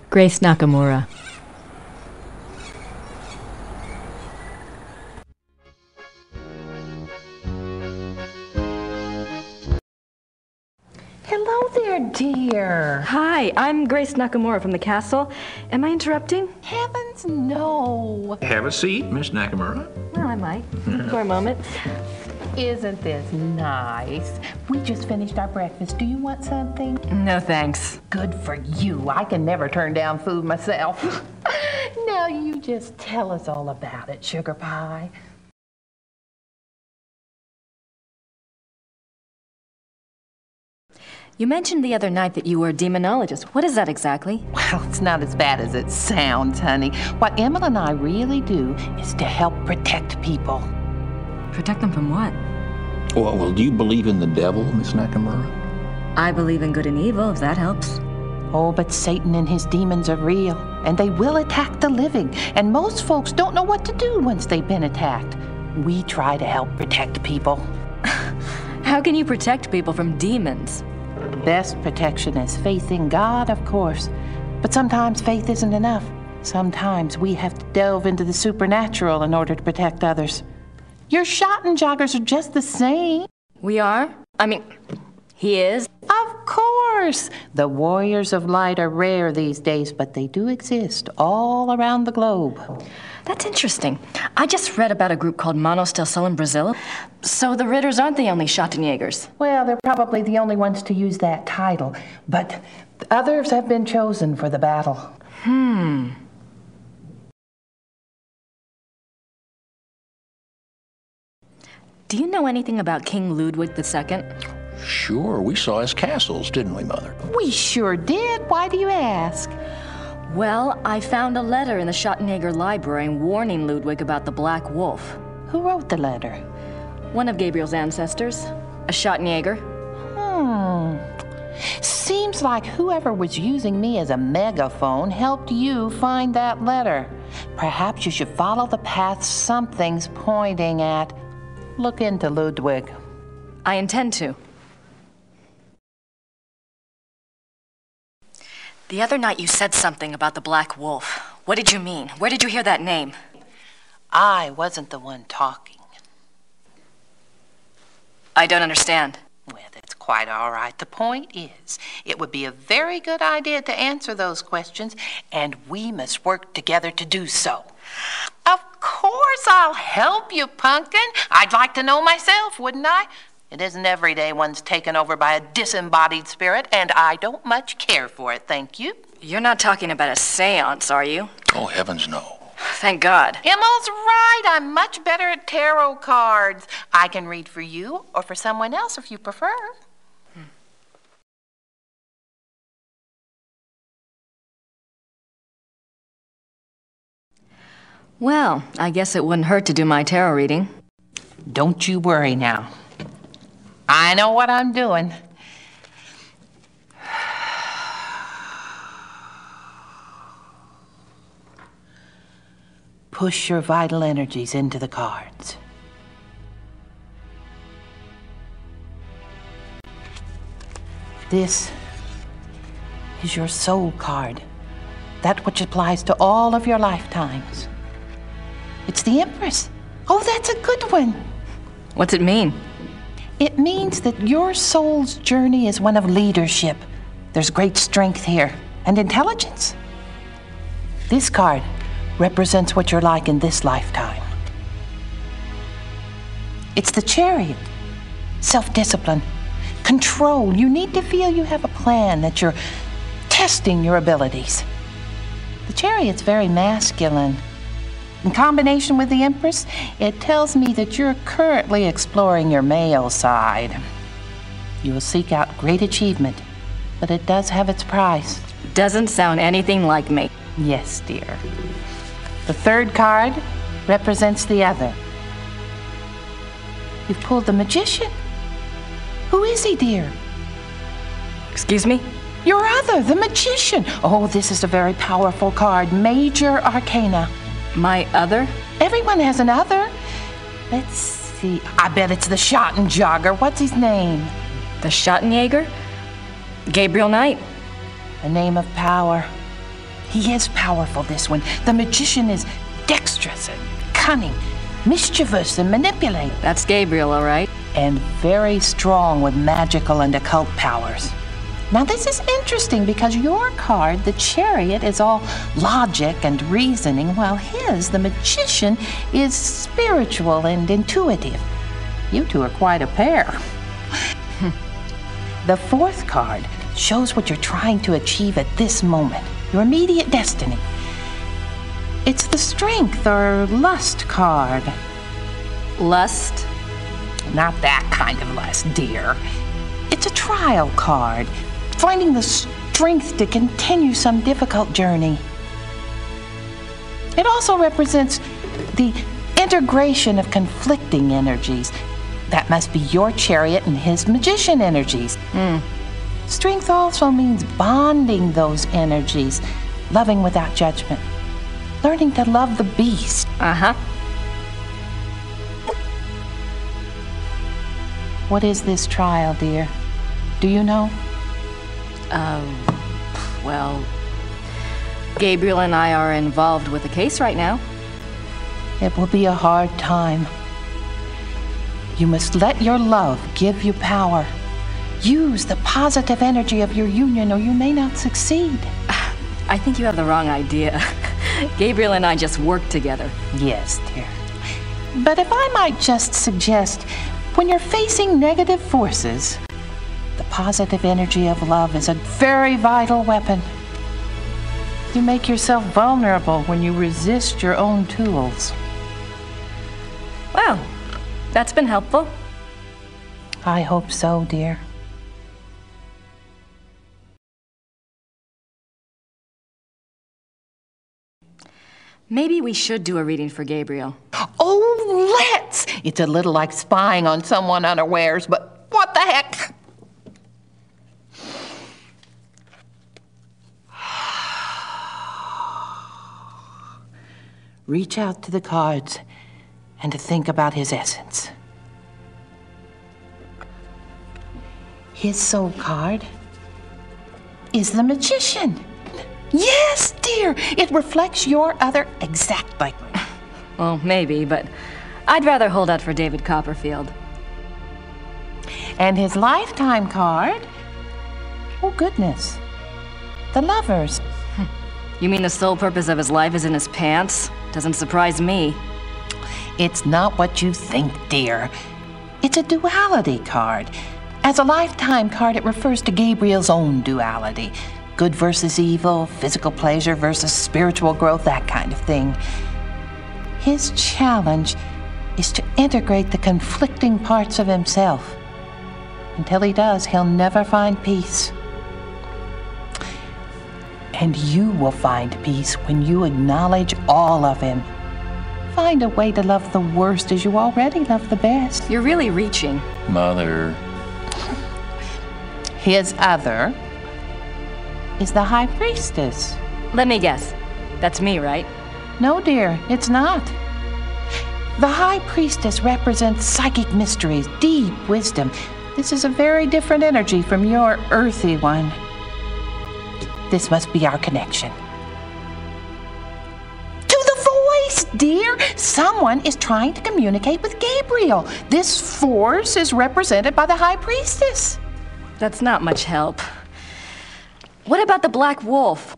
Grace Nakamura. Hello there, dear. Hi, I'm Grace Nakamura from the castle. Am I interrupting? Heavens, no. Have a seat, Miss Nakamura. Well, I might. For a moment. Isn't this nice? We just finished our breakfast. Do you want something? No, thanks. Good for you. I can never turn down food myself. Now you just tell us all about it, Sugar Pie. You mentioned the other night that you were a demonologist. What is that exactly? Well, it's not as bad as it sounds, honey. What Emma and I really do is to help protect people. Protect them from what? Well, do you believe in the devil, Miss Nakamura? I believe in good and evil, if that helps. Oh, but Satan and his demons are real, and they will attack the living. And most folks don't know what to do once they've been attacked. We try to help protect people. How can you protect people from demons? The best protection is faith in God, of course. But sometimes faith isn't enough. Sometimes we have to delve into the supernatural in order to protect others. Your shot and joggers are just the same. We are? I mean, he is? Of course. The warriors of light are rare these days, but they do exist all around the globe. That's interesting. I just read about a group called Manos del Sol in Brazil. So the Ritters aren't the only Schottenjägers. Well, they're probably the only ones to use that title, but others have been chosen for the battle. Do you know anything about King Ludwig II? Sure, we saw his castles, didn't we, Mother? We sure did. Why do you ask? Well, I found a letter in the Schottenjäger library warning Ludwig about the Black Wolf. Who wrote the letter? One of Gabriel's ancestors, a Schottenjäger. Seems like whoever was using me as a megaphone helped you find that letter. Perhaps you should follow the path something's pointing at. Look into Ludwig. I intend to. The other night you said something about the Black Wolf. What did you mean? Where did you hear that name? I wasn't the one talking. I don't understand. Well, that's quite all right. The point is, it would be a very good idea to answer those questions, and we must work together to do so. Of course I'll help you, Pumpkin. I'd like to know myself, wouldn't I? It isn't every day one's taken over by a disembodied spirit, and I don't much care for it, thank you. You're not talking about a seance, are you? Oh, heavens, no. Thank God. Emma's right. I'm much better at tarot cards. I can read for you or for someone else if you prefer. Well, I guess it wouldn't hurt to do my tarot reading. Don't you worry now. I know what I'm doing. Push your vital energies into the cards. This is your soul card. That which applies to all of your lifetimes. It's the Empress. Oh, that's a good one. What's it mean? It means that your soul's journey is one of leadership. There's great strength here and intelligence. This card represents what you're like in this lifetime. It's the Chariot. Self-discipline, control. You need to feel you have a plan, that you're testing your abilities. The Chariot's very masculine. In combination with the Empress, it tells me that you're currently exploring your male side. You will seek out great achievement, but it does have its price. Doesn't sound anything like me. Yes, dear. The third card represents the other. You've pulled the Magician. Who is he, dear? Excuse me? Your other, the Magician. Oh, this is a very powerful card. Major Arcana. My other? Everyone has an other. Let's see. I bet it's the Schottenjäger. What's his name? The Schottenjäger? Gabriel Knight. A name of power. He is powerful, this one. The magician is dexterous and cunning, mischievous and manipulative. That's Gabriel, all right. And very strong with magical and occult powers. Now this is interesting because your card, the Chariot, is all logic and reasoning, while his, the Magician, is spiritual and intuitive. You two are quite a pair. The fourth card shows what you're trying to achieve at this moment, your immediate destiny. It's the Strength or Lust card. Lust? Not that kind of lust, dear. It's a trial card, finding the strength to continue some difficult journey. It also represents the integration of conflicting energies. That must be your Chariot and his Magician energies. Strength also means bonding those energies, loving without judgment, learning to love the beast. Uh-huh. What is this trial, dear? Do you know? Well, Gabriel and I are involved with the case right now. It will be a hard time. You must let your love give you power. Use the positive energy of your union or you may not succeed. I think you have the wrong idea. Gabriel and I just work together. Yes, dear. But if I might just suggest, when you're facing negative forces, the positive energy of love is a very vital weapon. You make yourself vulnerable when you resist your own tools. Well, that's been helpful. I hope so, dear. Maybe we should do a reading for Gabriel. Oh, let's! It's a little like spying on someone unawares, but what the heck? Reach out to the cards and to think about his essence. His soul card is the Magician. Yes, dear, it reflects your other exactly. Well, maybe, but I'd rather hold out for David Copperfield. And his lifetime card? Oh, goodness. The Lovers. You mean the sole purpose of his life is in his pants? Doesn't surprise me. It's not what you think, dear. It's a duality card. As a lifetime card, it refers to Gabriel's own duality. Good versus evil, physical pleasure versus spiritual growth, that kind of thing. His challenge is to integrate the conflicting parts of himself. Until he does, he'll never find peace. And you will find peace when you acknowledge all of him. Find a way to love the worst as you already love the best. You're really reaching. Mother. His other is the High Priestess. Let me guess. That's me, right? No, dear, it's not. The High Priestess represents psychic mysteries, deep wisdom. This is a very different energy from your earthy one. This must be our connection. To the voice, dear! Someone is trying to communicate with Gabriel. This force is represented by the High Priestess. That's not much help. What about the Black Wolf?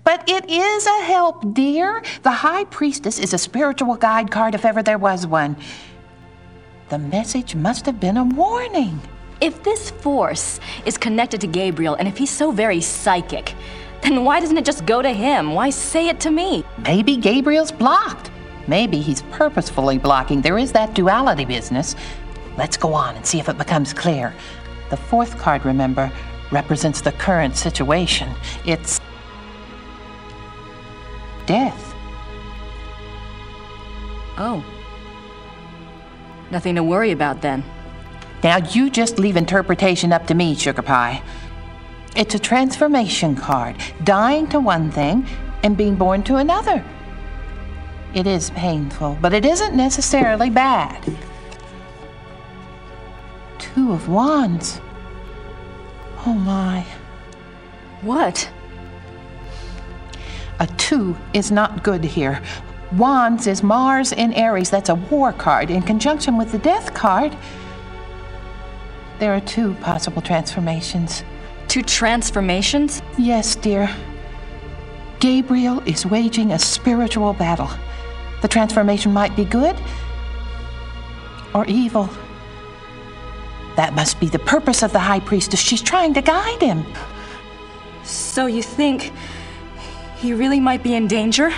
But it is a help, dear. The High Priestess is a spiritual guide card if ever there was one. The message must have been a warning. If this force is connected to Gabriel, and if he's so very psychic, then why doesn't it just go to him? Why say it to me? Maybe Gabriel's blocked. Maybe he's purposefully blocking. There is that duality business. Let's go on and see if it becomes clear. The fourth card, remember, represents the current situation. It's death. Oh. Nothing to worry about then. Now you just leave interpretation up to me, Sugar Pie. It's a transformation card, dying to one thing and being born to another. It is painful, but it isn't necessarily bad. Two of Wands. Oh my. What? A 2 is not good here. Wands is Mars in Aries. That's a war card. In conjunction with the death card, there are 2 possible transformations. 2 transformations? Yes, dear. Gabriel is waging a spiritual battle. The transformation might be good or evil. That must be the purpose of the High Priestess. She's trying to guide him. So you think he really might be in danger?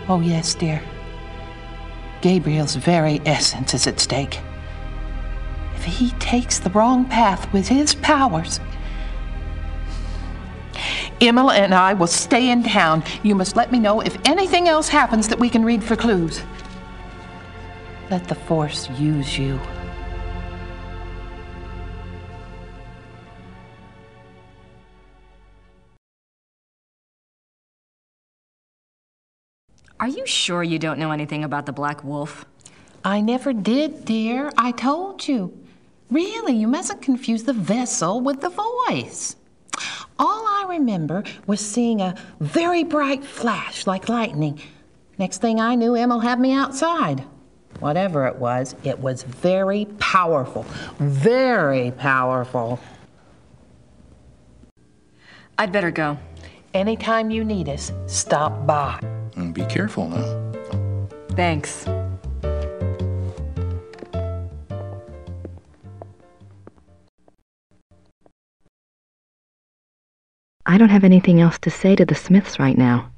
Oh, yes, dear. Gabriel's very essence is at stake. If he takes the wrong path with his powers, Emma and I will stay in town. You must let me know if anything else happens that we can read for clues. Let the Force use you. Are you sure you don't know anything about the Black Wolf? I never did, dear. I told you. Really, you mustn't confuse the vessel with the voice. All I remember was seeing a very bright flash like lightning. Next thing I knew, Emma had me outside. Whatever it was very powerful. Very powerful. I'd better go. Anytime you need us, stop by. And be careful now. Thanks. I don't have anything else to say to the Smiths right now.